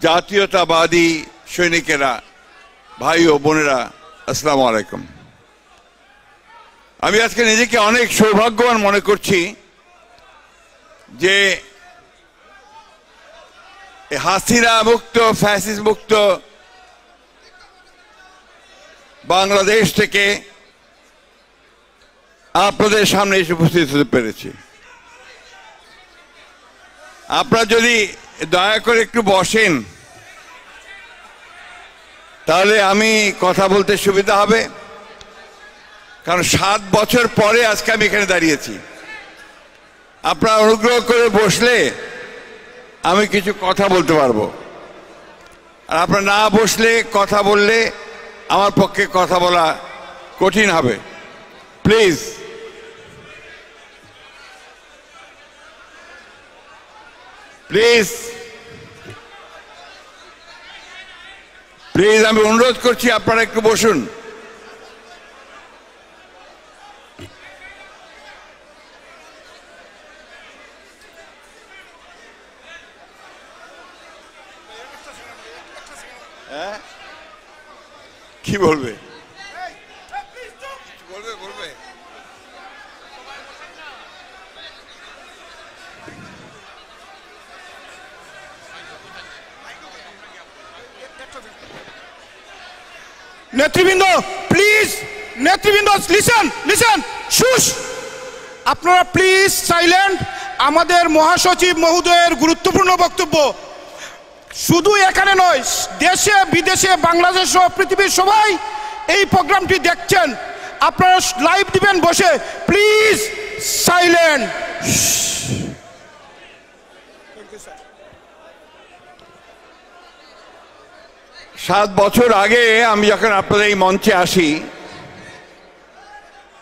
জাতীয়তাবাদী সৈনিকেরা, ভাই ও বোনেরা, আসসালামু আলাইকুম। আমি আজকে নিজেকে অনেক সৌভাগ্যবান মনে করছি যে হাসিনা মুক্ত, ফ্যাসিস্ট মুক্ত বাংলাদেশ থেকে আপনাদের সামনে এসে উপস্থিত হতে পেরেছি। আপনারা যদি দয়া করে একটু বসেন তাহলে আমি কথা বলতে সুবিধা হবে, কারণ 7 বছর পরে আজকে আমি এখানে দাঁড়িয়েছি। আপনারা অনুগ্রহ করে বসলে আমি কিছু কথা বলতে পারবো, আর আপনারা না বসলে, কথা বললে আমার পক্ষে কথা বলা কঠিন হবে। প্লিজ প্লিজ প্লিজ আমি অনুরোধ করছি আপনারা একটু বসুন। কি বলবে? বলবে নেতৃবৃন্দ, প্লিজ নেতৃবৃন্দ, লিসেন শুশ, আপনারা প্লিজ সাইলেন্ট। আমাদের মহাসচিব মহোদয়ের গুরুত্বপূর্ণ বক্তব্য শুধু এখানে নয়, দেশে বিদেশে বাংলাদেশ সহ পৃথিবীর সবাই এই প্রোগ্রামটি দেখছেন। আপনারা লাইভ দিবেন বসে, প্লিজ সাইলেন্ট। 7 বছর আগে আমি যখন আপনাদের এই মঞ্চে আসি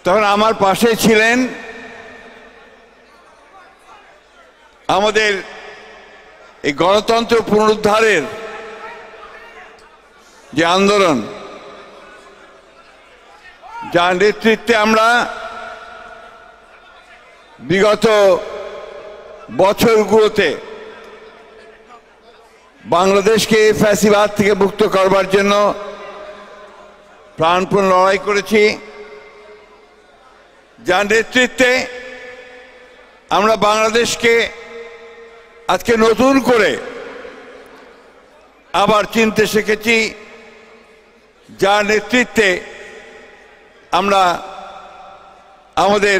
তখন আমার পাশে ছিলেন আমাদের এই গণতন্ত্র পুনরুদ্ধারের যে আন্দোলন, যার নেতৃত্বে আমরা বিগত বছরগুলোতে বাংলাদেশকে ফ্যাসিবাদ থেকে মুক্ত করবার জন্য প্রাণপণ লড়াই করেছি, যার নেতৃত্বে আমরা বাংলাদেশকে আজকে নতুন করে আবার চিনতে শিখেছি, যার নেতৃত্বে আমরা আমাদের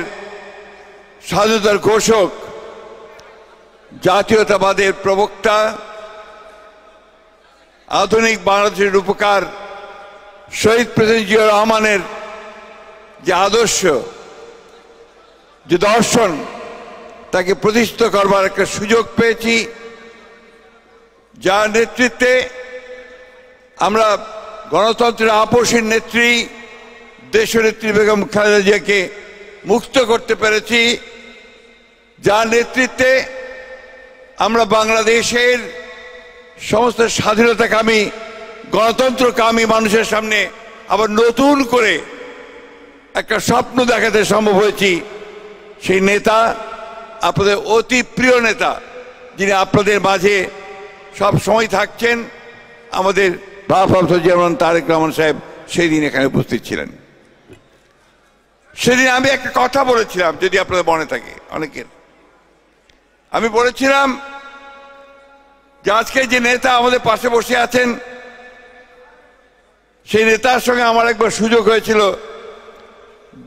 স্বাধীনতার ঘোষক, জাতীয়তাবাদের প্রবক্তা, আধুনিক বাংলাদেশের রূপকার শহীদ প্রেসিডেন্ট জিয়াউর রহমানের যে আদর্শ, যে দর্শন, তাকে প্রতিষ্ঠিত করবার একটা সুযোগ পেয়েছি, যার নেতৃত্বে আমরা গণতন্ত্রের আপসীর নেত্রী দেশনেত্রী বেগম খালেদা জিয়াকে মুক্ত করতে পেরেছি, যার নেতৃত্বে আমরা বাংলাদেশের সমস্ত স্বাধীনতাকামী, গণতন্ত্রকামী মানুষের সামনে আবার নতুন করে একটা স্বপ্ন দেখাতে সম্ভব হয়েছি। সেই নেতা, আপনাদের অতি প্রিয় নেতা, যিনি আপনাদের মাঝে সব সময় থাকছেন, আমাদের ভারপ্রাপ্ত চেয়ারম্যান তারেক রহমান সাহেব সেই দিন এখানে উপস্থিত ছিলেন। সেদিন আমি একটা কথা বলেছিলাম, যদি আপনাদের মনে থাকে অনেকের, আমি বলেছিলাম যে আজকে যে নেতা আমাদের পাশে বসে আছেন, সেই নেতার সঙ্গে আমার একবার সুযোগ হয়েছিল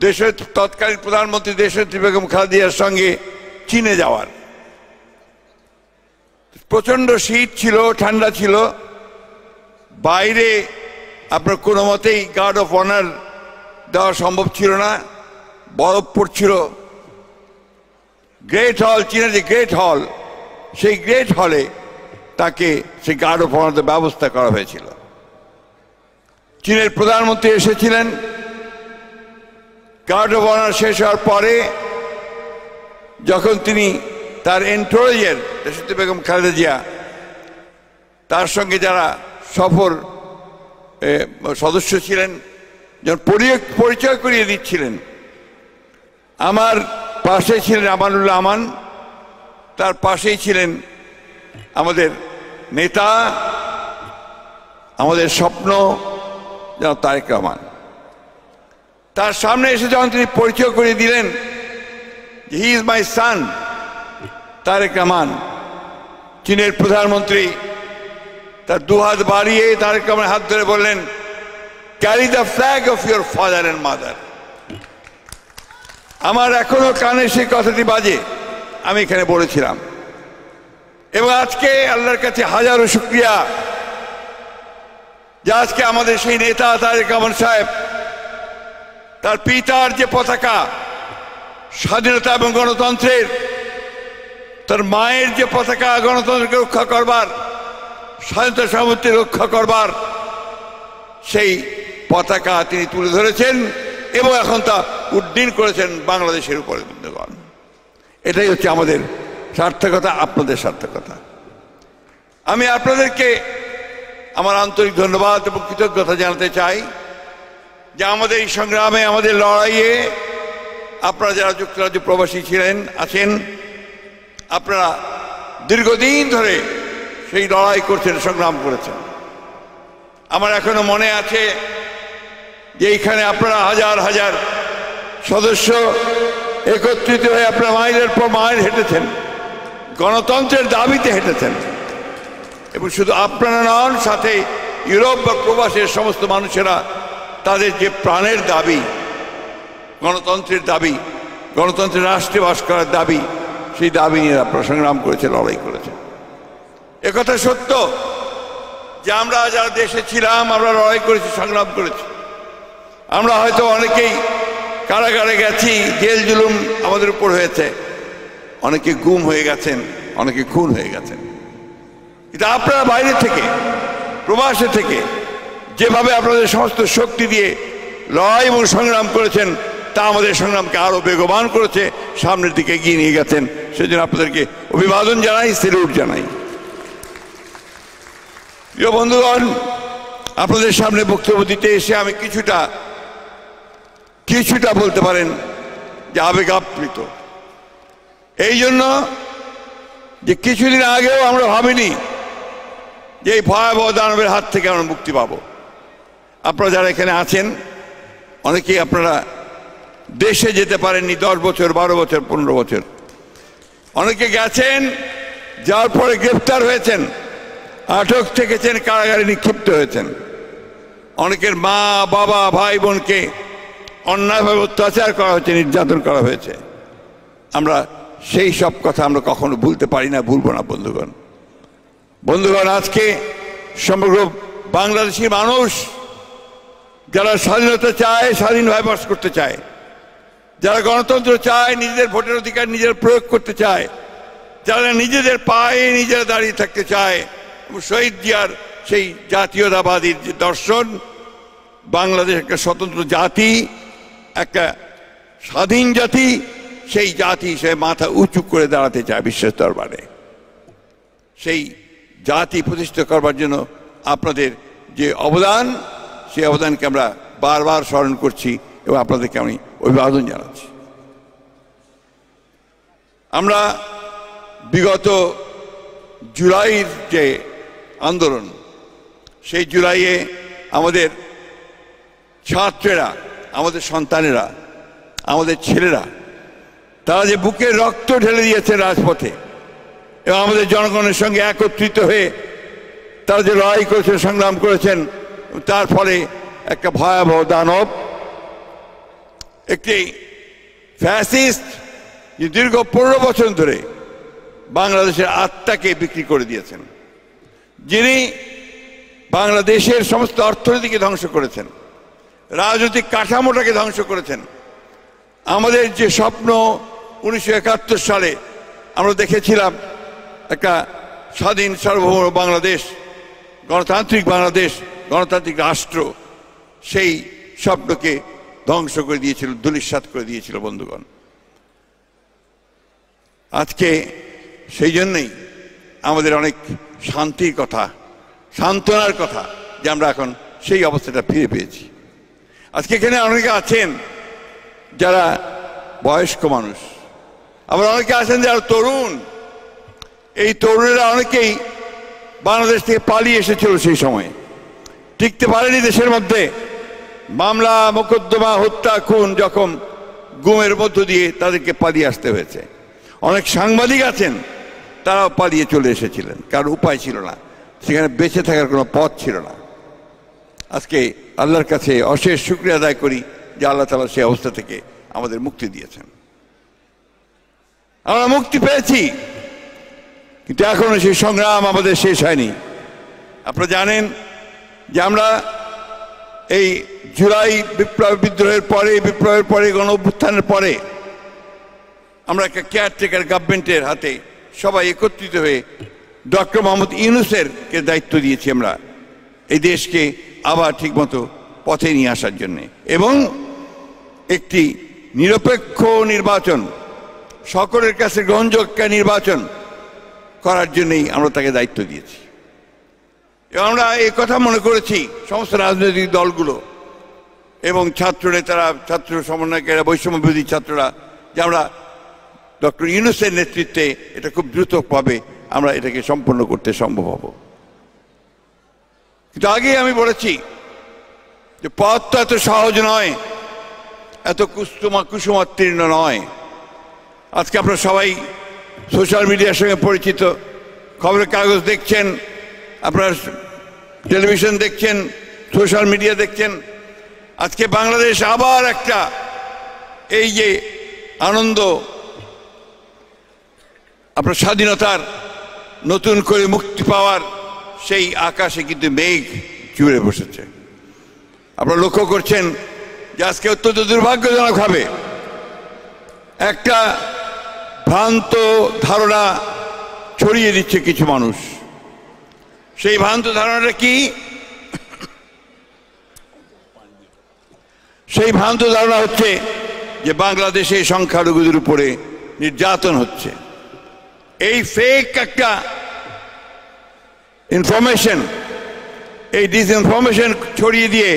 দেশের তৎকালীন প্রধানমন্ত্রী দেশনেত্রী বেগম খালেদা জিয়ার সঙ্গে চীনে যাওয়ার। প্রচন্ড শীত ছিল, ঠান্ডা ছিল, বাইরে আপনার কোনো মতেই গার্ড অফ অনার দেওয়া সম্ভব ছিল না, বরফ পড়ছিল। গ্রেট হল, চীনের যে গ্রেট হল, সেই গ্রেট হলে তাকে সেই গার্ড অফ অনারের ব্যবস্থা করা হয়েছিল। চীনের প্রধানমন্ত্রী এসেছিলেন। গার্ড অফ অনার শেষ হওয়ার পরে যখন তিনি তার এন্টোরেজের দেশনেত্রী বেগম খালেদা জিয়া, তার সঙ্গে যারা সফর সদস্য ছিলেন, যখন পরিচয় করিয়ে দিচ্ছিলেন, আমার পাশে ছিলেন আমানুল্লাহ আমান, তার পাশেই ছিলেন আমাদের নেতা আমাদের স্বপ্ন যেন তারেক রহমান। তার সামনে এসে যখন তিনি পরিচয় করে দিলেন হি ইজ মাই সান তারেক রহমান, চীনের প্রধানমন্ত্রী তার দুহাত বাড়িয়ে তারেক রহমানের হাত ধরে বললেন, carry the flag of your father and mother. আমার এখনো কানে সেই কথাটি বাজে, আমি এখানে বলেছিলাম। এবং আজকে আল্লাহর কাছে হাজারো শুকরিয়া যে আজকে আমাদের সেই নেতা তারেক রহমান সাহেব তার পিতার যে পতাকা স্বাধীনতা এবং গণতন্ত্রের, তার মায়ের যে পতাকা গণতন্ত্রকে রক্ষা করবার, স্বাধীনতা সার্বভৌমত্ব রক্ষা করবার, সেই পতাকা তিনি তুলে ধরেছেন এবং এখন তা উড্ডীন করেছেন বাংলাদেশের উপরে। বন্ধুগণ, এটাই হচ্ছে আমাদের সার্থকতা, আপনাদের সার্থকতা। আমি আপনাদেরকে আমার আন্তরিক ধন্যবাদ এবং কৃতজ্ঞতা জানাতে চাই যে আমাদের এই সংগ্রামে, আমাদের লড়াইয়ে আপনারা যারা যুক্তরাজ্য প্রবাসী ছিলেন, আছেন, আপনারা দীর্ঘদিন ধরে সেই লড়াই করছেন, সংগ্রাম করেছেন। আমার এখনো মনে আছে যে এইখানে আপনারা হাজার হাজার সদস্য একত্রিত হয়ে আপনারা মাইলের পর মাইল হেঁটেছেন, গণতন্ত্রের দাবিতে হেঁটেছেন। এবং শুধু আপনারা নন, সাথে ইউরোপ বা প্রবাসের সমস্ত মানুষেরা তাদের যে প্রাণের দাবি, গণতন্ত্রের দাবি, গণতন্ত্রের রাষ্ট্রে বাস করার দাবি, সেই দাবি নিয়ে আপনারা সংগ্রাম করেছে, লড়াই করেছে। একথা সত্য যে আমরা যারা দেশে ছিলাম আমরা লড়াই করেছি, সংগ্রাম করেছি। আমরা হয়তো অনেকেই কারাগারে গেছি, জেল জুলুম আমাদের উপর হয়েছে, অনেকে গুম হয়ে গেছেন, অনেকে খুন হয়ে গেছেন। কিন্তু আপনারা বাইরে থেকে, প্রবাসে থেকে যেভাবে আপনাদের সমস্ত শক্তি দিয়ে লড়াই এবং সংগ্রাম করেছেন, তা আমাদের সংগ্রামকে আরো বেগবান করেছে, সামনের দিকে এগিয়ে নিয়ে গেছেন। সেজন্য আপনাদেরকে অভিবাদন জানাই, সেলুট জানাই। প্রিয় বন্ধুগণ, আপনাদের সামনে বক্তব্য দিতে এসে আমি কিছুটা বলতে পারেন যে আবেগ আপ্লুত। এই জন্য যে কিছুদিন আগেও আমরা ভাবিনি যে এই ভয়াবহ দানবের হাত থেকে আমরা মুক্তি পাব। আপনারা যারা এখানে আছেন অনেকেই আপনারা দেশে যেতে পারেননি 10 বছর, 12 বছর, 15 বছর। অনেকে গেছেন, যার পরে গ্রেফতার হয়েছেন, আটক থেকেছেন, কারাগারে নিক্ষিপ্ত হয়েছেন। অনেকের মা, বাবা, ভাই বোনকে অন্যায়ভাবে অত্যাচার করা হয়েছে, নির্যাতন করা হয়েছে। আমরা সেই সব কথা আমরা কখনো ভুলতে পারি না, ভুলবো না। বন্ধুগণ, আজকে সমগ্র বাংলাদেশি মানুষ যারা স্বাধীনতা চায়, স্বাধীনভাবে বাস করতে চায়, যারা গণতন্ত্র চায়, নিজেদের ভোটের অধিকার নিজের প্রয়োগ করতে চায়, যারা নিজেদের পায়ে নিজেরা দাঁড়িয়ে থাকতে চায়, শহীদ জিয়ার সেই জাতীয়তাবাদী যে দর্শন, বাংলাদেশ একটা স্বতন্ত্র জাতি, একটা স্বাধীন জাতি, সেই জাতি হিসেবে মাথা উঁচু করে দাঁড়াতে চায় বিশ্বের দরবারে। সেই জাতি প্রতিষ্ঠা করবার জন্য আপনাদের যে অবদান, সেই অবদানকে আমরা বারবার স্মরণ করছি এবং আপনাদেরকে আমি অভিবাদন জানাচ্ছি। আমরা বিগত জুলাইয়ের যে আন্দোলন, সেই জুলাইয়ে আমাদের ছাত্রেরা, আমাদের সন্তানেরা, আমাদের ছেলেরা, তারা যে বুকের রক্ত ঢেলে দিয়েছে রাজপথে এবং আমাদের জনগণের সঙ্গে একত্রিত হয়ে তারা যে লড়াই করেছেন, সংগ্রাম করেছেন, তার ফলে একটা ভয়াবহ দানব, একটি ফ্যাসিস্ট যে দীর্ঘ 15 বছর ধরে বাংলাদেশের আত্মাকে বিক্রি করে দিয়েছেন, যিনি বাংলাদেশের সমস্ত অর্থনীতিকে ধ্বংস করেছেন, রাজনৈতিক কাঠামোটাকে ধ্বংস করেছেন। আমাদের যে স্বপ্ন 1971 সালে আমরা দেখেছিলাম একটা স্বাধীন সার্বভৌম বাংলাদেশ, গণতান্ত্রিক বাংলাদেশ, গণতান্ত্রিক রাষ্ট্র, সেই স্বপ্নকে ধ্বংস করে দিয়েছিল, ধূলিসাৎ করে দিয়েছিল। বন্ধুগণ, আজকে সেই জন্যই আমাদের অনেক শান্তির কথা, সান্ত্বনার কথা যে আমরা এখন সেই অবস্থাটা ফিরে পেয়েছি। আজকে এখানে অনেকে আছেন যারা বয়স্ক মানুষ, আবার অনেকে আছেন যারা তরুণ। এই তরুণেরা অনেকেই বাংলাদেশ থেকে পালিয়ে এসেছিল সেই সময়, টিকতে পারেনি দেশের মধ্যে। মামলা মোকদ্দমা হত্যা খুন জখম গুমের মধ্য দিয়ে তাদেরকে পালিয়ে আসতে হয়েছে। অনেক সাংবাদিক আছেন তারাও পালিয়ে চলে এসেছিলেন, কারণ উপায় ছিল না, সেখানে বেঁচে থাকার কোনো পথ ছিল না। আজকে আল্লাহর কাছে অশেষ শুকরিয়া আদায় করি যে আল্লাহ তাআলা সেই অবস্থা থেকে আমাদের মুক্তি দিয়েছেন। আমরা মুক্তি পেয়েছি, কিন্তু এখনো সেই সংগ্রাম আমাদের শেষ হয়নি। আপনারা জানেন যে আমরা এই জুলাই বিদ্রোহের পরে গণ অভ্যুত্থানের পরে আমরা একটা কেয়ারটেকার গভর্নমেন্টের হাতে সবাই একত্রিত হয়ে ডক্টর মোহাম্মদ ইউনূসের দায়িত্ব দিয়েছি আমরা এই দেশকে আবার ঠিকমতো পথে নিয়ে আসার জন্যে, এবং একটি নিরপেক্ষ নির্বাচন, সকলের কাছে গ্রহণযোগ্য নির্বাচন করার জন্যই আমরা তাকে দায়িত্ব দিয়েছি। এবং আমরা এই কথা মনে করেছি সমস্ত রাজনৈতিক দলগুলো এবং ছাত্র নেতারা, ছাত্র সমন্বয়কারীরা, বৈষম্য বিরোধী ছাত্ররা, যে আমরা ডক্টর ইউনূসের নেতৃত্বে এটা খুব দ্রুতভাবে আমরা এটাকে সম্পন্ন করতে সম্ভব হব। কিন্তু আগেই আমি বলেছি যে পথটা এত সহজ নয়, এত কুসুমাতীর্ণ নয়। আজকে আপনারা সবাই সোশ্যাল মিডিয়ার সঙ্গে পরিচিত, খবরের কাগজ দেখছেন, আপনারা টেলিভিশন দেখছেন, সোশ্যাল মিডিয়া দেখছেন। আজকে বাংলাদেশ আবার একটা এই যে আনন্দ, আপনার স্বাধীনতার নতুন করে মুক্তি পাওয়ার সেই আকাশে কিন্তু মেঘ জুড়ে বসেছে। আপনারা লক্ষ্য করছেন যে আজকে অত্যন্ত দুর্ভাগ্যজনকভাবে একটা ভ্রান্ত ধারণা ছড়িয়ে দিচ্ছে কিছু মানুষ। সেই ভ্রান্ত ধারণাটা কি? সেই ভ্রান্ত ধারণা হচ্ছে যে বাংলাদেশে সংখ্যালঘুদের উপরে নির্যাতন হচ্ছে। এই ফেক একটা ইনফরমেশন, এই ডিসইনফরমেশন ছড়িয়ে দিয়ে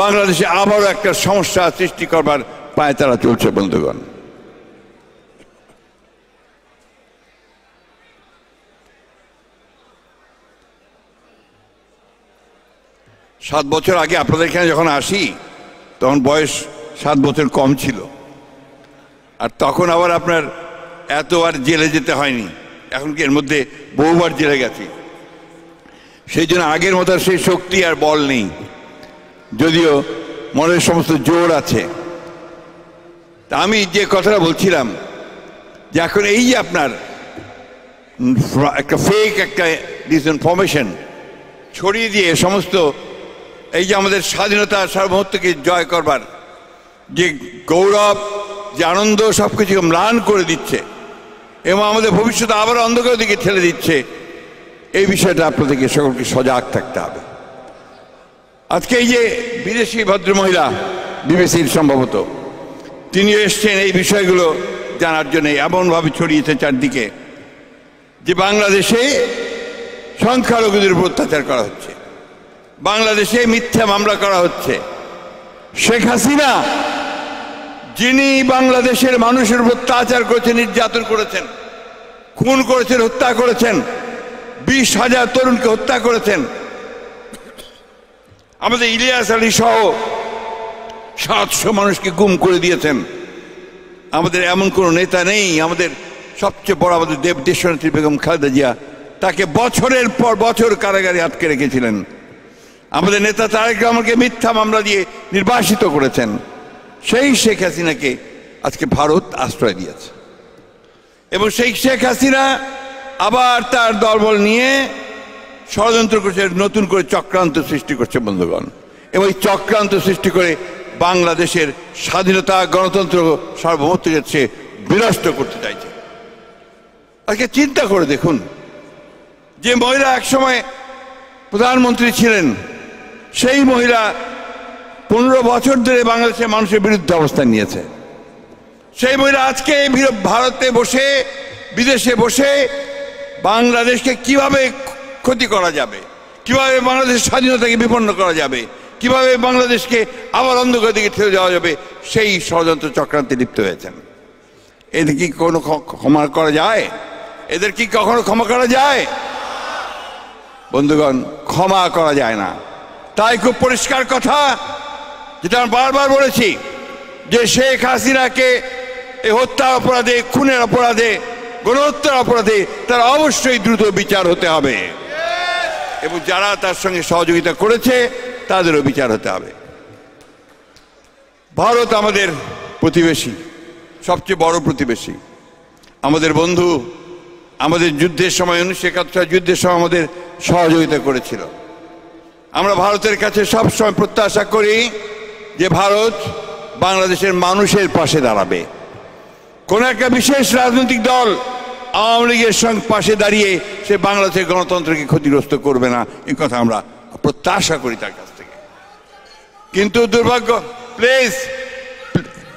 বাংলাদেশে আবারও একটা সমস্যা সৃষ্টি করবার পায়ে তারা চলছে। বন্ধুগণ, সাত বছর আগে আপনাদের এখানে যখন আসি তখন বয়স 7 বছর কম ছিল, আর তখন আবার আপনার এতবার জেলে যেতে হয়নি। এখন কি এর মধ্যে বহুবার জেলে গেছি, সেই জন্য আগের মতো সেই শক্তি আর বল নেই, যদিও মনের সমস্ত জোর আছে। আমি যে কথাটা বলছিলাম যে এখন এই যে আপনার একটা ফেক একটা ডিসইনফরমেশন ছড়িয়ে দিয়ে সমস্ত এই যে আমাদের স্বাধীনতা সার্বভৌমত্বকে জয় করবার যে গৌরব, যে আনন্দ, সব কিছুকে ম্লান করে দিচ্ছে এবং আমাদের ভবিষ্যতে আবার অন্ধকারের দিকে ঠেলে দিচ্ছে, এই বিষয়টা আপনাদেরকে সকলকে সজাগ থাকতে হবে। আজকে এই যে বিদেশি ভদ্রমহিলা, বিবিসির সম্ভবত, তিনি এসছেন এই বিষয়গুলো জানার জন্য, এমনভাবে ছড়িয়েছে চারদিকে যে বাংলাদেশে সংখ্যালঘুদের উপর অত্যাচার করা হচ্ছে, বাংলাদেশে মিথ্যা মামলা করা হচ্ছে। শেখ হাসিনা যিনি বাংলাদেশের মানুষের উপর অত্যাচার করেছেন, নির্যাতন করেছেন, খুন করেছেন, হত্যা করেছেন, 20,000 তরুণকে হত্যা করেছেন, আমাদের ইলিয়াস আলী সহ 700 মানুষকে গুম করে দিয়েছেন। আমাদের এমন কোনো নেতা নেই, আমাদের সবচেয়ে বড় আমাদের দেশনেত্রী বেগম খালেদা জিয়া, তাকে বছরের পর বছর কারাগারে আটকে রেখেছিলেন। আমাদের নেতা তারেক রহমানকে মিথ্যা মামলা দিয়ে নির্বাসিত করেছেন। সেই শেখ হাসিনাকে আজকে ভারত আশ্রয় দিয়েছে এবং সেই শেখ হাসিনা আবার তার দলবল নিয়ে ষড়যন্ত্র করছে, নতুন করে চক্রান্ত সৃষ্টি করছে। বন্ধুগণ, এবং এই চক্রান্ত সৃষ্টি করে বাংলাদেশের স্বাধীনতা, গণতন্ত্র, সার্বভৌমত্বকে সে বিনষ্ট করতে চাইছে। আজকে চিন্তা করে দেখুন, যে মহিলা একসময় প্রধানমন্ত্রী ছিলেন, সেই মহিলা 15 বছর ধরে বাংলাদেশের মানুষের বিরুদ্ধে অবস্থান নিয়েছে। সেই মহিলা আজকে ভারতে বসে, বিদেশে বসে বাংলাদেশকে কিভাবে ক্ষতি করা যাবে, কিভাবে বাংলাদেশের স্বাধীনতাকে বিপন্ন করা যাবে, কিভাবে বাংলাদেশকে আবার অন্ধকার দিকে ঠেলে যাওয়া যাবে, সেই ষড়যন্ত্র চক্রান্তে লিপ্ত হয়েছেন। এদের কি কোনো ক্ষমা করা যায়? এদের কি কখনো ক্ষমা করা যায়? বন্ধুগণ, ক্ষমা করা যায় না। তাই খুব পরিষ্কার কথা, যেটা আমি বারবার বলেছি, যে শেখ হাসিনাকে এই হত্যা অপরাধে, খুনের অপরাধে, গণহত্যার অপরাধে তার অবশ্যই দ্রুত বিচার হতে হবে, এবং যারা তার সঙ্গে সহযোগিতা করেছে তাদেরও বিচার হতে হবে। ভারত আমাদের প্রতিবেশী, সবচেয়ে বড় প্রতিবেশী, আমাদের বন্ধু। আমাদের যুদ্ধের সময় 1971 যুদ্ধের সময় আমাদের সহযোগিতা করেছিল। আমরা ভারতের কাছে সবসময় প্রত্যাশা করি যে ভারত বাংলাদেশের মানুষের পাশে দাঁড়াবে। কোন একটা বিশেষ রাজনৈতিক দল আওয়ামী লীগের সঙ্গে পাশে দাঁড়িয়ে সে বাংলাদেশের গণতন্ত্রকে ক্ষতিগ্রস্ত করবে না, এই কথা আমরা প্রত্যাশা করি তার কাছ থেকে। কিন্তু দুর্ভাগ্য, please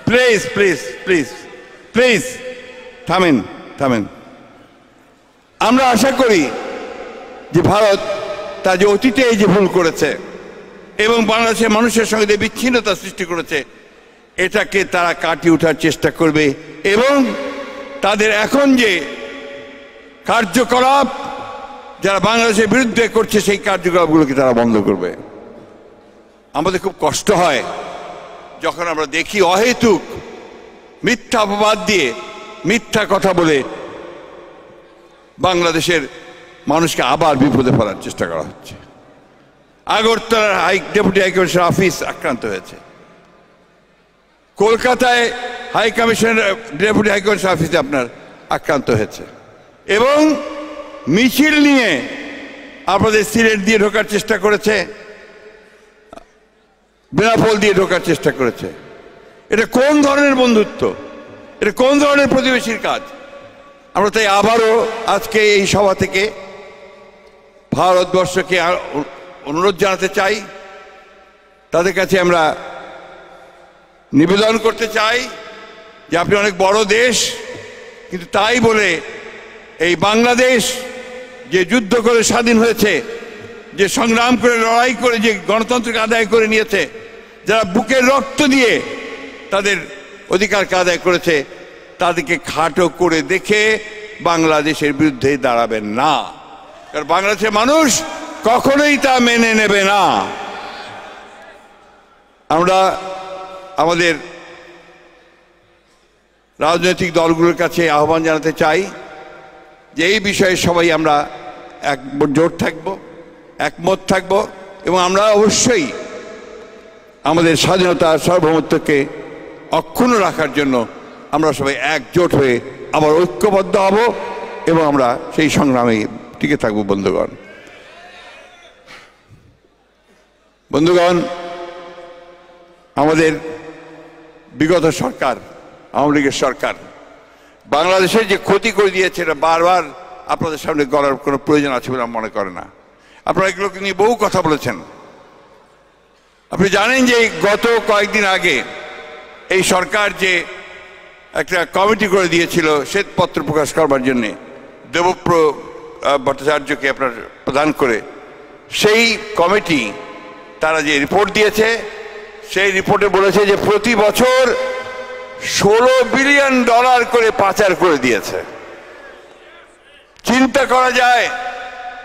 please please please please থামেন থামেন। আমরা আশা করি যে ভারত তার যে অতীতে এই যে ভুল করেছে এবং বাংলাদেশের মানুষের সঙ্গে যে বিচ্ছিন্নতা সৃষ্টি করেছে, এটাকে তারা কাটিয়ে ওঠার চেষ্টা করবে এবং তাদের এখন যে কার্যকলাপ যারা বাংলাদেশের বিরুদ্ধে করছে সেই কার্যকলাপগুলোকে তারা বন্ধ করবে। আমাদের খুব কষ্ট হয় যখন আমরা দেখি অহেতুক মিথ্যা অপবাদ দিয়ে, মিথ্যা কথা বলে বাংলাদেশের মানুষকে আবার বিপদে ফেলার চেষ্টা করা হচ্ছে। আগরতলার ডেপুটি হাইকমিশনার অফিস আক্রান্ত হয়েছে, কলকাতায় হাই কমিশনার ডেপুটি হাইকমিশনার অফিসে আপনার আক্রান্ত হয়েছে, এবং মিছিল নিয়ে আপনাদের সিলেট দিয়ে ঢোকার চেষ্টা করেছে, বেনাপোল দিয়ে ঢোকার চেষ্টা করেছে। এটা কোন ধরনের বন্ধুত্ব? এটা কোন ধরনের প্রতিবেশীর কাজ? আমরা তাই আবারও আজকে এই সভা থেকে ভারতবর্ষকে অনুরোধ জানাতে চাই, তাদের কাছে আমরা নিবেদন করতে চাই যে আপনি অনেক বড় দেশ, কিন্তু তাই বলে এই বাংলাদেশ যে যুদ্ধ করে স্বাধীন হয়েছে, যে সংগ্রাম করে লড়াই করে যে গণতন্ত্রকে আদায় করে নিয়েছে, যারা বুকের রক্ত দিয়ে তাদের অধিকারকে আদায় করেছে, তাদেরকে খাটো করে দেখে বাংলাদেশের বিরুদ্ধে দাঁড়াবেন না, কারণ বাংলাদেশের মানুষ কখনোই তা মেনে নেবে না। আমরা আমাদের রাজনৈতিক দলগুলোর কাছে আহ্বান জানাতে চাই যে এই বিষয়ে সবাই আমরা একজোট থাকব, একমত থাকব, এবং আমরা অবশ্যই আমাদের স্বাধীনতা সার্বভৌমত্বকে অক্ষুণ্ণ রাখার জন্য আমরা সবাই একজোট হয়ে আবার ঐক্যবদ্ধ হব এবং আমরা সেই সংগ্রামে টিকে থাকব। বন্ধুগণ, আমাদের বিগত সরকার, আওয়ামী লীগের সরকার, বাংলাদেশের যে ক্ষতি করে দিয়েছে এটা বারবার আপনাদের সামনে করার কোনো প্রয়োজন আছে বলে আমি মনে করি না। আপনারা এগুলোকে নিয়ে বহু কথা বলেছেন। আপনি জানেন যে গত কয়েকদিন আগে এই সরকার যে একটা কমিটি করে দিয়েছিল শ্বেতপত্র প্রকাশ করবার জন্যে, দেবপ্র ভট্টাচার্যকে আপনার প্রদান করে, সেই কমিটি তারা যে রিপোর্ট দিয়েছে সেই রিপোর্টে বলেছে যে প্রতি বছর $16 বিলিয়ন করে পাচার করে দিয়েছে। চিন্তা করা যায়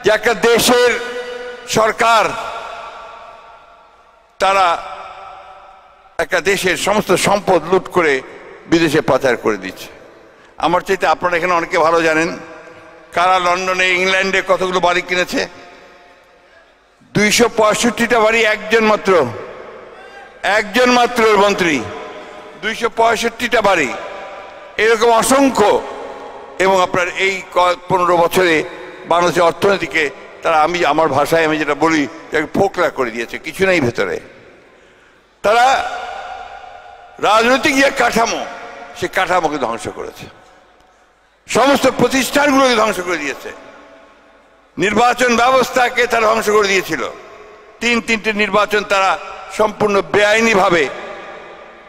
যে একটা দেশের সরকার তারা একটা দেশের সমস্ত সম্পদ লুট করে বিদেশে পাচার করে দিচ্ছে। আমার চাইতে আপনারা এখানে অনেকে ভালো জানেন কারা লন্ডনে, ইংল্যান্ডে কতগুলো বাড়ি কিনেছে। 265টা বাড়ি একজন মাত্র মন্ত্রী, 265টা বাড়ি, এরকম অসংখ্য। এবং আপনার এই 15 বছরে বাংলাদেশের অর্থনীতিকে তারা, আমার ভাষায় আমি যেটা বলি, ফোকলা করে দিয়েছে, কিছু নেই ভেতরে। তারা রাজনৈতিক যে কাঠামো, সে কাঠামোকে ধ্বংস করেছে, সমস্ত প্রতিষ্ঠানগুলোকে ধ্বংস করে দিয়েছে, নির্বাচন ব্যবস্থাকে তারা ধ্বংস করে দিয়েছিল। 3টে নির্বাচন তারা সম্পূর্ণ বেআইনিভাবে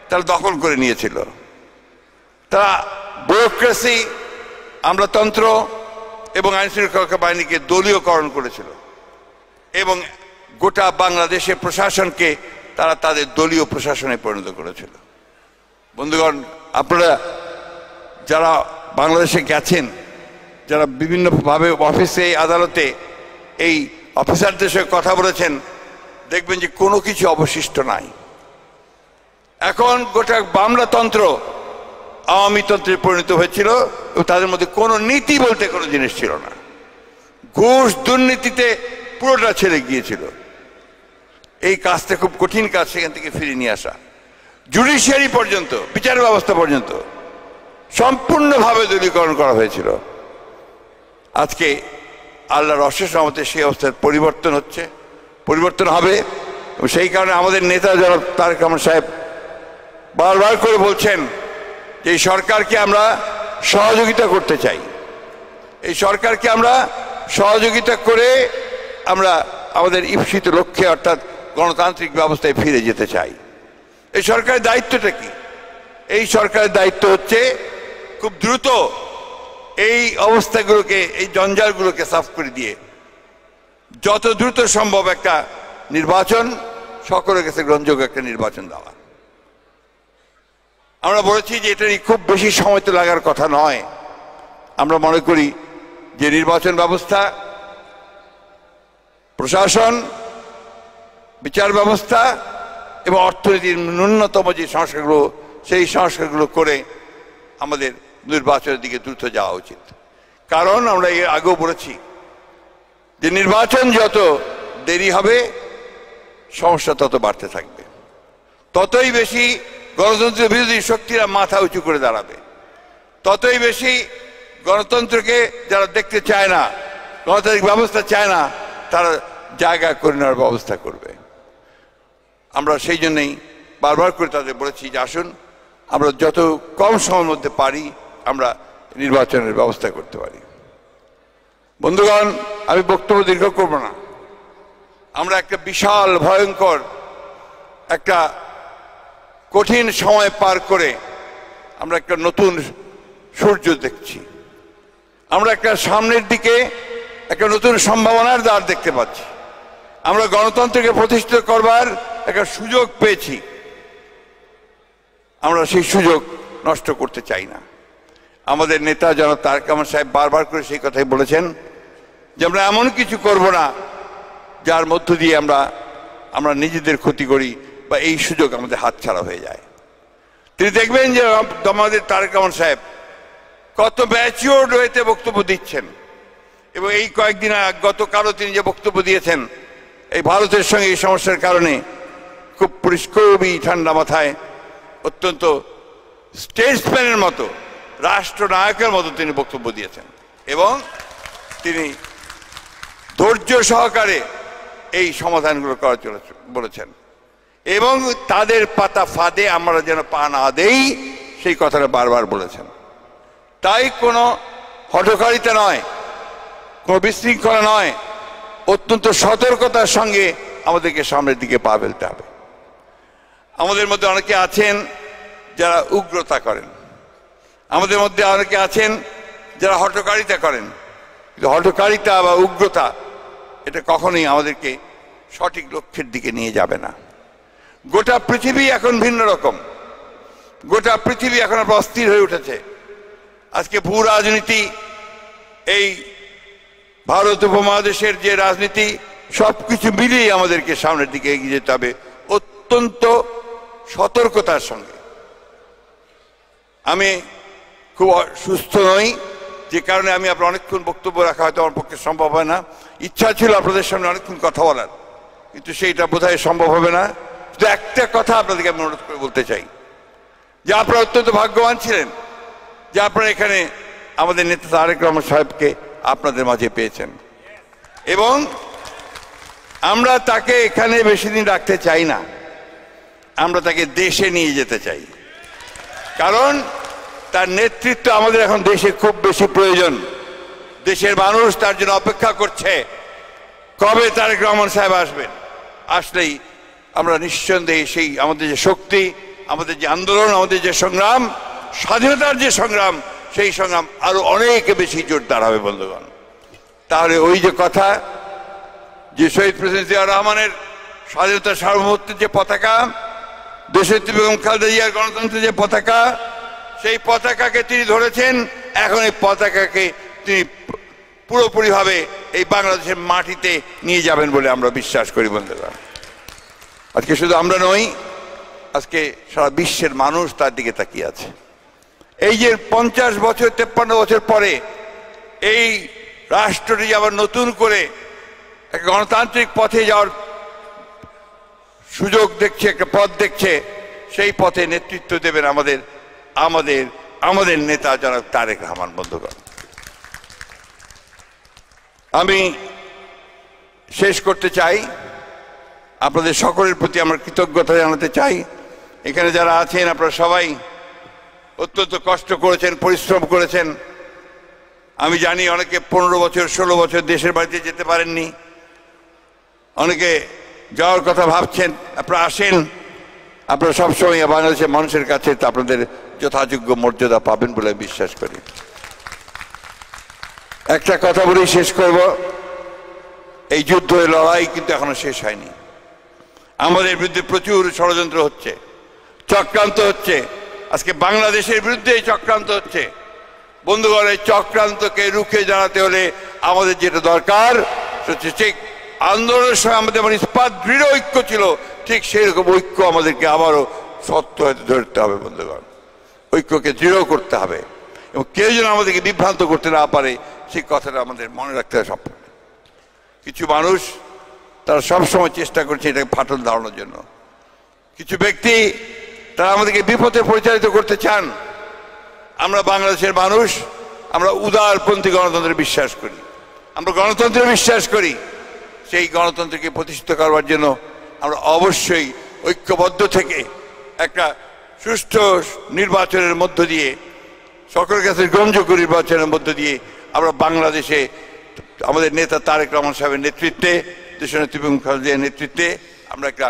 তারা দখল করে নিয়েছিল। তারা ব্যুরোক্রেসি, আমলাতন্ত্র এবং আইন শৃঙ্খলা বাহিনীকে দলীয়করণ করেছিল এবং গোটা বাংলাদেশের প্রশাসনকে তারা তাদের দলীয় প্রশাসনে পরিণত করেছিল। বন্ধুগণ, আপনারা যারা বাংলাদেশে গেছেন, যারা বিভিন্নভাবে অফিসে, আদালতে এই অফিসারদের সঙ্গে কথা বলেছেন, দেখবেন যে কোনো কিছু অবশিষ্ট নাই। এখন গোটা বামলাতন্ত্র আওয়ামী তন্ত্রে পরিণত হয়েছিল এবং তাদের মধ্যে কোনো নীতি বলতে কোনো জিনিস ছিল না। ঘুষ দুর্নীতিতে পুরোটা ছেড়ে গিয়েছিল। এই কাজটা খুব কঠিন কাজ, সেখান থেকে ফিরিয়ে নিয়ে আসা। জুডিশিয়ারি পর্যন্ত, বিচার ব্যবস্থা পর্যন্ত সম্পূর্ণভাবে দলীয়করণ করা হয়েছিল। আজকে আল্লাহর অশেষ রহমতে সেই অবস্থার পরিবর্তন হচ্ছে, পরিবর্তন হবে। এবং সেই কারণে আমাদের নেতা জনাব তারেক রহমান সাহেব বারবার করে বলছেন যে এই সরকারকে আমরা সহযোগিতা করতে চাই, এই সরকারকে আমরা সহযোগিতা করে আমরা আমাদের ঈপ্সিত লক্ষ্যে অর্থাৎ গণতান্ত্রিক ব্যবস্থায় ফিরে যেতে চাই। এই সরকারের দায়িত্বটা কি? এই সরকারের দায়িত্ব হচ্ছে খুব দ্রুত এই অবস্থাগুলোকে, এই জঞ্জালগুলোকে সাফ করে দিয়ে যত দ্রুত সম্ভব একটা নির্বাচন, সকলের কাছে গ্রহণযোগ্য একটা নির্বাচন দেওয়া। আমরা বলেছি যে এটা খুব বেশি সময় তো লাগার কথা নয়। আমরা মনে করি যে নির্বাচন ব্যবস্থা, প্রশাসন, বিচার ব্যবস্থা এবং অর্থনীতির ন্যূনতম যে সংস্কারগুলো, সেই সংস্কারগুলো করে আমাদের নির্বাচনের দিকে দ্রুত যাওয়া উচিত। কারণ আমরা এর আগেও বলেছি যে নির্বাচন যত দেরি হবে সমস্যা তত বাড়তে থাকবে, ততই বেশি গণতন্ত্র বিরোধী শক্তিরা মাথা উঁচু করে দাঁড়াবে, ততই বেশি গণতন্ত্রকে যারা দেখতে চায় না, গণতান্ত্রিক ব্যবস্থা চায় না, তারা জায়গা করে নেওয়ার ব্যবস্থা করবে। আমরা সেই জন্যই বারবার করে তাদের বলেছি যে আসুন আমরা যত কম সময়ের মধ্যে পারি আমরা নির্বাচনের ব্যবস্থা করতে পারি। বন্ধুগণ, আমি বক্তব্য দীর্ঘ করব না। আমরা একটা বিশাল ভয়ঙ্কর একটা কঠিন সময় পার করে আমরা একটা নতুন সূর্য দেখছি। আমরা একটা সামনের দিকে একটা নতুন সম্ভাবনার দ্বার দেখতে পাচ্ছি। আমরা গণতন্ত্রকে প্রতিষ্ঠিত করবার একটা সুযোগ পেয়েছি। আমরা সেই সুযোগ নষ্ট করতে চাই না। আমাদের নেতা জনাব তারেক রহমান সাহেব বারবার করে সেই কথাই বলেছেন যে আমরা এমন কিছু করব না যার মধ্য দিয়ে আমরা নিজেদের ক্ষতি করি বা এই সুযোগ আমাদের হাতছাড়া হয়ে যায়। তিনি দেখবেন যে আমাদের তারেক রহমান সাহেব কত ম্যাচিওরড হয়েতে বক্তব্য দিচ্ছেন এবং এই কয়েকদিন গতকালও তিনি যে বক্তব্য দিয়েছেন এই ভারতের সঙ্গে এই সমস্যার কারণে খুব খুবই ঠান্ডা মাথায় অত্যন্ত স্টেটসম্যানের মতো, রাষ্ট্রনায়কের মতো তিনি বক্তব্য দিয়েছেন এবং তিনি ধৈর্য সহকারে এই সমাধানগুলো করার জন্য বলেছেন এবং তাদের পাতা ফাঁদে আমরা যেন পা না দেই সেই কথাটা বারবার বলেছেন। তাই কোনো হঠকারিতা নয়, কোনো বিশৃঙ্খলা নয়, অত্যন্ত সতর্কতার সঙ্গে আমাদেরকে সামনের দিকে পা ফেলতে হবে। আমাদের মধ্যে অনেকে আছেন যারা উগ্রতা করেন, আমাদের মধ্যে অনেকে আছেন যারা হঠকারিতা করেন, কিন্তু হঠকারিতা বা উগ্রতা এটা কখনোই আমাদেরকে সঠিক লক্ষ্যের দিকে নিয়ে যাবে না। গোটা পৃথিবী এখন ভিন্ন রকম, গোটা পৃথিবী এখন অস্থির হয়ে উঠেছে। আজকে ভূ রাজনীতি, এই ভারত উপমহাদেশের যে রাজনীতি, সবকিছু মিলিয়ে আমাদেরকে সামনের দিকে এগিয়ে যেতে হবে অত্যন্ত সতর্কতার সঙ্গে। আমি খুব সুস্থ নই, যে কারণে আমি আপনার অনেকক্ষণ বক্তব্য রাখা হয়তো আমার পক্ষে সম্ভব হয় না। ইচ্ছা ছিল আপনাদের সামনে অনেকক্ষণ কথা বলার, কিন্তু সেইটা বোধহয় সম্ভব হবে না। শুধু একটা কথা আপনাদেরকে আমি অনুরোধ করে বলতে চাই যে আপনারা অত্যন্ত ভাগ্যবান ছিলেন যে আপনারা এখানে আমাদের নেতা তারেক রহমান সাহেবকে আপনাদের মাঝে পেয়েছেন এবং আমরা তাকে এখানে বেশি দিন রাখতে চাই না, আমরা তাকে দেশে নিয়ে যেতে চাই। কারণ তার নেতৃত্ব আমাদের এখন দেশে খুব বেশি প্রয়োজন। দেশের মানুষ তার জন্য অপেক্ষা করছে কবে তারেক রহমান সাহেব আসবেন। আসলেই আমরা নিঃসন্দেহে সেই আমাদের যে শক্তি, আমাদের যে আন্দোলন, আমাদের যে সংগ্রাম, স্বাধীনতার যে সংগ্রাম, সেই সংগ্রাম আরো অনেক বেশি জোরদার হবে বন্ধুগণ। তাহলে ওই যে কথা যে শহীদ প্রেসিডেন্ট জিয়াউর রহমানের স্বাধীনতার সার্বভৌমত্বের যে পতাকা, দেশনেত্রী বেগম খালেদা জিয়ার গণতন্ত্রের যে পতাকা, সেই পতাকাকে তিনি ধরেছেন। এখন এই পতাকাকে তিনি পুরোপুরিভাবে এই বাংলাদেশের মাটিতে নিয়ে যাবেন বলে আমরা বিশ্বাস করি বন্ধুগণ। আজকে শুধু আমরা নই, আজকে সারা বিশ্বের মানুষ তার দিকে তাকিয়ে আছে। এই যে 50 বছর 53 বছর পরে এই রাষ্ট্রটি আবার নতুন করে একটা গণতান্ত্রিক পথে যাওয়ার সুযোগ দেখছে, একটা পথ দেখছে, সেই পথে নেতৃত্ব দেবেন আমাদের আমাদের আমাদের নেতা জনাব তারেক রহমান। বন্ধুগণ, আমি শেষ করতে চাই, আপনাদের সকলের প্রতি আমার কৃতজ্ঞতা জানাতে চাই। এখানে যারা আছেন আপনারা সবাই অত্যন্ত কষ্ট করেছেন, পরিশ্রম করেছেন। আমি জানি অনেকে 15 বছর 16 বছর দেশের বাড়িতে যেতে পারেননি, অনেকে যাওয়ার কথা ভাবছেন। আপনারা আসেন, আপনারা সবসময় বাংলাদেশের মানুষের কাছে আপনাদের যথাযোগ্য মর্যাদা পাবেন বলে বিশ্বাস করি। একটা কথা বলেই শেষ করব, এই যুদ্ধের লড়াই কিন্তু এখনো শেষ হয়নি। আমাদের বিরুদ্ধে প্রচুর ষড়যন্ত্র হচ্ছে, চক্রান্ত হচ্ছে। আজকে বাংলাদেশের বিরুদ্ধে চক্রান্ত হচ্ছে। বন্ধুগণ, এই চক্রান্তকে রুখে দাঁড়াতে হলে আমাদের যেটা দরকার হচ্ছে, ঠিক আন্দোলনের সময় আমাদের মানে ইস্পাত দৃঢ় ঐক্য ছিল, ঠিক সেই রকম ঐক্য আমাদেরকে আবারও সত্য হতে ধরতে হবে। বন্ধুগণ, ঐক্যকে দৃঢ় করতে হবে এবং কেউ যেন আমাদেরকে বিভ্রান্ত করতে না পারে, সেই কথাটা আমাদের মনে রাখতে হবে। সব কিছু মানুষ তারা সবসময় চেষ্টা করছে এটাকে ফাটল ধারণার জন্য। কিছু ব্যক্তি তারা আমাদেরকে বিপথে পরিচালিত করতে চান। আমরা বাংলাদেশের মানুষ, আমরা উদারপন্থী গণতন্ত্রে বিশ্বাস করি, আমরা গণতন্ত্রে বিশ্বাস করি। সেই গণতন্ত্রকে প্রতিষ্ঠিত করবার জন্য আমরা অবশ্যই ঐক্যবদ্ধ থেকে একটা সুষ্ঠু নির্বাচনের মধ্য দিয়ে, সকলের কাছে গ্রহণযোগ্য নির্বাচনের মধ্য দিয়ে আমরা বাংলাদেশে আমাদের নেতা তারেক রহমান সাহেবের নেতৃত্বে, দেশনেত্রী বেগম খালেদা জিয়ার নেতৃত্বে আমরা একটা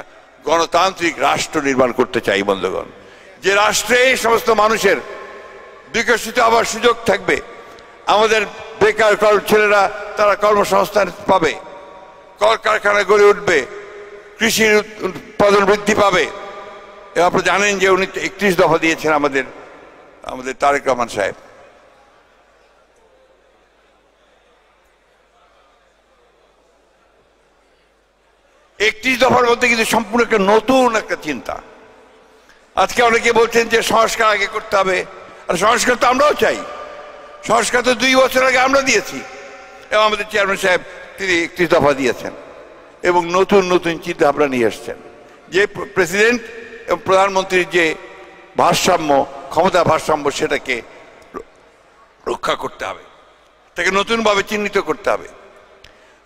গণতান্ত্রিক রাষ্ট্র নির্মাণ করতে চাই। বন্ধুগণ, যে রাষ্ট্রে সমস্ত মানুষের বিকশিত হওয়ার সুযোগ থাকবে, আমাদের বেকার ছেলেরা তারা কর্মসংস্থান পাবে, কলকারখানা গড়ে উঠবে, কৃষির উৎপাদন বৃদ্ধি পাবে। আপনারা জানেন যে উনি 31 দফা দিয়েছেন আমাদের তারেক রহমান সাহেব। একটি দফার মধ্যে কিন্তু সম্পূর্ণ একটা নতুন একটা চিন্তা। আজকে অনেকে বলছেন যে সংস্কার আগে করতে হবে, আর সংস্কার তো আমরাও চাই। সংস্কার তো 2 বছর আগে আমরা দিয়েছি এবং আমাদের চেয়ারম্যান সাহেব তিনি 31 দফা দিয়েছেন এবং নতুন নতুন চিন্তা ভাবনা নিয়ে এসছেন। যে প্রেসিডেন্ট এবং প্রধানমন্ত্রীর যে ভারসাম্য, ক্ষমতা ভারসাম্য, সেটাকে রক্ষা করতে হবে, তাকে নতুনভাবে চিহ্নিত করতে হবে।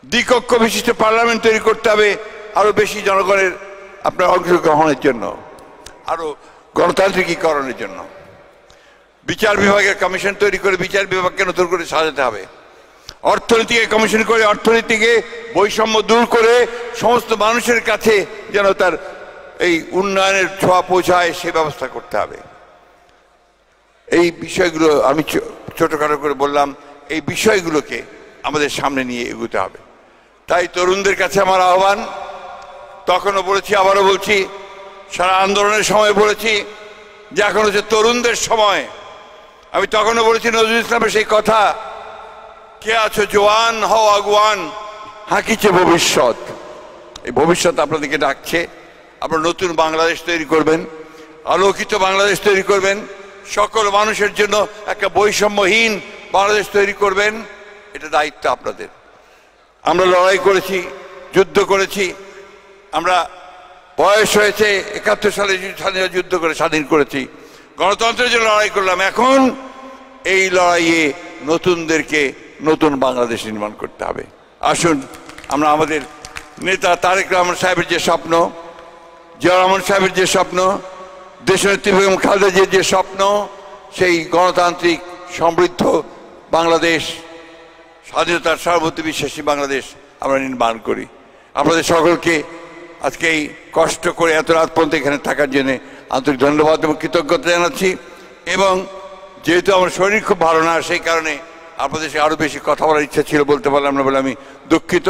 দ্বিকক্ষ বিশিষ্ট পার্লামেন্ট তৈরি করতে হবে, আরো বেশি জনগণের আপনার অংশগ্রহণের জন্য, আরো গণতান্ত্রিকীকরণের জন্য। বিচার বিভাগের কমিশন তৈরি করে বিচার বিভাগকে নতুন করে সাজাতে হবে। অর্থনীতিকে কমিশন করে অর্থনীতিকে বৈষম্য দূর করে সমস্ত মানুষের কাছে যেন তার এই উন্নয়নের ছোঁয়া পৌঁছায়, সে ব্যবস্থা করতে হবে। এই বিষয়গুলো আমি ছোটখাটো করে বললাম, এই বিষয়গুলোকে আমাদের সামনে নিয়ে এগোতে হবে। তাই তরুণদের কাছে আমার আহ্বান, তখনও বলেছি আবারও বলছি, সারা আন্দোলনের সময় বলেছি যে এখন হচ্ছে তরুণদের সময়। আমি তখনও বলেছি নজরুল ইসলামের সেই কথা, কে আছো জওয়ান হও আগুয়ান, হাঁকিছে ভবিষ্যৎ। এই ভবিষ্যৎ আপনাদেরকে ডাকছে। আপনারা নতুন বাংলাদেশ তৈরি করবেন, আলোকিত বাংলাদেশ তৈরি করবেন, সকল মানুষের জন্য একটা বৈষম্যহীন বাংলাদেশ তৈরি করবেন। এটা দায়িত্ব আপনাদের। আমরা লড়াই করেছি, যুদ্ধ করেছি, আমরা বয়স হয়েছে 71 সালে স্বাধীনতা যুদ্ধ করে স্বাধীন করেছি, গণতন্ত্রের জন্য লড়াই করলাম। এখন এই লড়াইয়ে নতুনদেরকে নতুন বাংলাদেশ নির্মাণ করতে হবে। আসুন আমরা আমাদের নেতা তারেক রহমান সাহেবের যে স্বপ্ন, জিয়া রহমান সাহেবের যে স্বপ্ন, দেশনেত্রী বেগম খালেদা জিয়ার যে স্বপ্ন, সেই গণতান্ত্রিক সমৃদ্ধ বাংলাদেশ, স্বাধীনতার সার্বভৌমত্ব বিশ্বাসী বাংলাদেশ আমরা নির্মাণ করি। আপনাদের সকলকে আজকে এই কষ্ট করে এত রাত পর্যন্ত এখানে থাকার জন্য আন্তরিক ধন্যবাদ এবং কৃতজ্ঞতা জানাচ্ছি। এবং যেহেতু আমার শরীর খুব ভালো না, সেই কারণে আপনাদের সাথে আরও বেশি কথা বলার ইচ্ছা ছিল, বলতে পারলাম না বলে আমি দুঃখিত।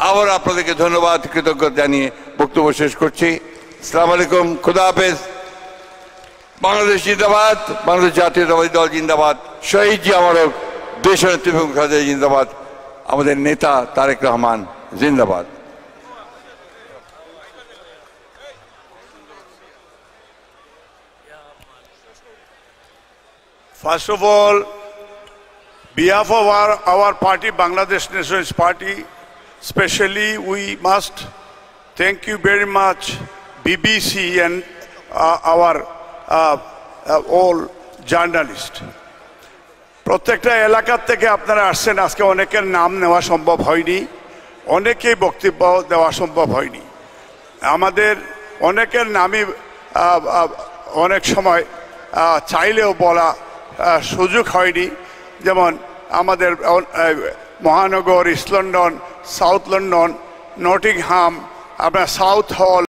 আবার আপনাদেরকে ধন্যবাদ কৃতজ্ঞতা জানিয়ে বক্তব্য শেষ করছি। আসসালামু আলাইকুম, খুদা হাফেজ। বাংলাদেশ জিন্দাবাদ, বাংলাদেশ জাতীয়তাবাদী দল জিন্দাবাদ, শহীদ জিয়া অমর, দেশনেত্রী বেগম খালেদা জিয়া জিন্দাবাদ, আমাদের নেতা তারেক রহমান জিন্দাবাদ। First of all, behalf of our party, Bangladesh Nationalist Party, especially we must thank you very much, BBC and our all journalists. প্রত্যেকটা এলাকা থেকে আপনারা আসছেন, আজকে অনেকের নাম নেওয়া সম্ভব হয়নি, অনেকেই বক্তব্য দেওয়া সম্ভব হয়নি। আমাদের অনেকের নামই অনেক সময় চাইলেও বলা সুযোগ হয়নি, যেমন আমাদের মহানগর, east London, south London, Nottingham, আপনার সাউথ হল,